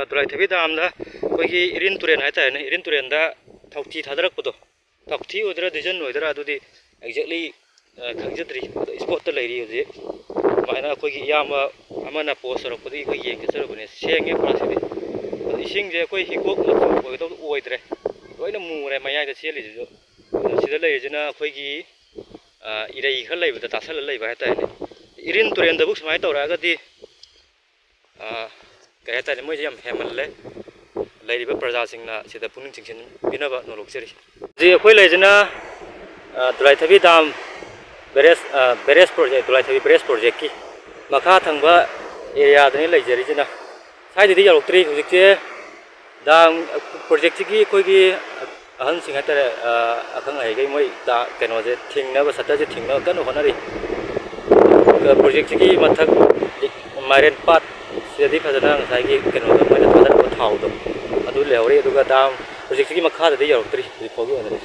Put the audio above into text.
ꯗꯨꯂꯥꯏ ꯊꯕꯤ ꯗꯥꯝꯗ ꯑꯩꯈꯣꯏꯒꯤ ꯏꯔꯤꯟ ꯇꯨꯔꯦꯟ ꯍꯥꯏꯇꯥꯔꯦꯅꯦ ꯏꯔꯤꯟ ꯇꯨꯔꯦꯟꯗ ꯊꯧꯊꯤ ꯊꯥꯗꯔꯛꯄꯗꯣ ꯊꯧꯊꯤ ꯑꯣꯏꯗꯣꯏꯔꯥ ꯗꯤꯖꯟ ꯑꯣꯏꯗꯣꯏꯔꯥ ꯑꯗꯨꯗꯤ ꯑꯦꯛꯖꯦꯛꯂꯤ ꯈꯪꯖꯗ꯭ꯔꯤ ꯑꯗꯣ ꯏꯁꯄꯣꯠꯇ ꯂꯩꯔꯤ ꯍꯧꯖꯤꯛ ꯑꯗꯨꯃꯥꯏꯅ ꯑꯩꯈꯣꯏꯒꯤ ꯏꯌꯥꯝꯕ ꯑꯃꯅ ꯄꯣꯁ ꯇꯧꯔꯛꯄꯗꯒꯤ ꯑꯩꯈꯣꯏ ꯌꯦꯡ ꯆꯠꯆꯔꯨꯕꯅꯦ ꯁꯦꯡꯉꯦ ꯄꯨꯔꯥꯁꯤꯗꯤ ꯑꯗꯣ ꯏꯁꯤꯡꯁꯦ ꯑꯩꯈꯣꯏ ꯍꯤꯒꯣꯛ ꯃꯆꯨ ꯑꯣꯏꯒꯗꯧꯕ ꯑꯣꯏꯗ꯭ꯔꯦ ꯂꯣꯏꯅ ꯃꯨꯔꯦ ꯃꯌꯥꯏꯗ ꯆꯦꯜꯂꯤꯁꯤꯁꯨ ꯑꯗꯣ ꯁꯤꯗ ꯂꯩꯔꯤꯁꯤꯅ ꯑꯩꯈꯣꯏꯒꯤ ꯏꯔꯩ ꯈꯔ ꯂꯩꯕꯗ ꯇꯥꯁꯜꯂ ꯂꯩꯕ ꯍꯥꯏꯇꯥꯔꯦꯅꯦ ꯏꯔꯤꯟ ꯇꯨꯔꯦꯟꯗꯕꯨ ꯁꯨꯃꯥꯏꯅ ꯇꯧꯔꯛꯑꯒꯗꯤ ꯀꯩ ꯍꯥꯏꯇꯥꯔꯦ ꯃꯣꯏꯁꯦ ꯌꯥꯝ ꯍꯦꯟꯃꯜꯂꯦ ꯂꯩꯔꯤꯕ ꯄ꯭ꯔꯖꯥꯁꯤꯡꯅ ꯁꯤꯗ ꯄꯨꯛꯅꯤꯡ ꯆꯤꯡꯁꯤꯟꯕꯤꯅꯕ ꯅꯣꯡꯂꯧꯖꯔꯤ ꯍꯧꯖꯤꯛ ꯑꯩꯈꯣꯏ ꯂꯩꯔꯤꯁꯤꯅ ꯗꯨꯂꯥꯏꯊꯕꯤ ꯗꯥꯝ ꯕꯦꯔꯦꯖ ꯄ꯭ꯔꯣꯖꯦꯛ ꯗꯨꯂꯥꯏꯊꯕꯤ ꯕꯦꯔꯦꯖ ꯄ꯭ꯔꯣꯖꯦꯛꯀꯤ ꯃꯈꯥ ꯊꯪꯕ ꯑꯦꯔꯤꯌꯥꯗꯅꯤ ꯂꯩꯖꯔꯤꯁꯤꯅ ꯁ꯭ꯋꯥꯏꯗꯗꯤ ꯌꯧꯔꯛꯇ꯭ꯔꯤ ꯍꯧꯖꯤꯛꯁꯦ ꯗꯥꯝ ꯄ꯭ꯔꯣꯖꯦꯛꯁꯤꯒꯤ ꯑꯩꯈꯣꯏꯒꯤ ꯑꯍꯟꯁꯤꯡ ꯍꯥꯏꯇꯥꯔꯦ ꯑꯈꯪ ꯑꯍꯩꯈꯩ ꯃꯣꯏ ꯀꯩꯅꯣꯁꯦ ꯊꯤꯡꯅꯕ ꯁꯇꯔꯁꯦ ꯊꯤꯡꯅꯕ ꯀꯟꯅ ꯍꯣꯠꯅꯔꯤ ꯄ꯭ꯔꯣꯖꯦꯛꯁꯤꯒꯤ ꯃꯊꯛ ꯃꯥꯏꯔꯦꯟ ꯄꯥꯠ ꯁꯤꯗꯗꯤ ꯐꯖꯅ ꯉꯁꯥꯏꯒꯤ ꯀꯩꯅꯣꯗꯣ ꯃꯣꯏꯅ ꯊꯥꯗꯔꯛꯄ ꯊꯥꯎꯗꯣ ꯑꯗꯨ ꯂꯩꯍꯧꯔꯤ ꯑꯗꯨꯒ ꯗꯥꯝ ꯄ꯭ꯔꯣꯖꯦꯛꯁꯤꯒꯤ ꯃꯈꯥꯗꯗꯤ ꯌꯧꯔꯛꯇ꯭ꯔꯤ ꯍꯧꯖꯤꯛ ꯐꯥꯎꯒꯤ ꯑꯣꯏꯅꯗꯤ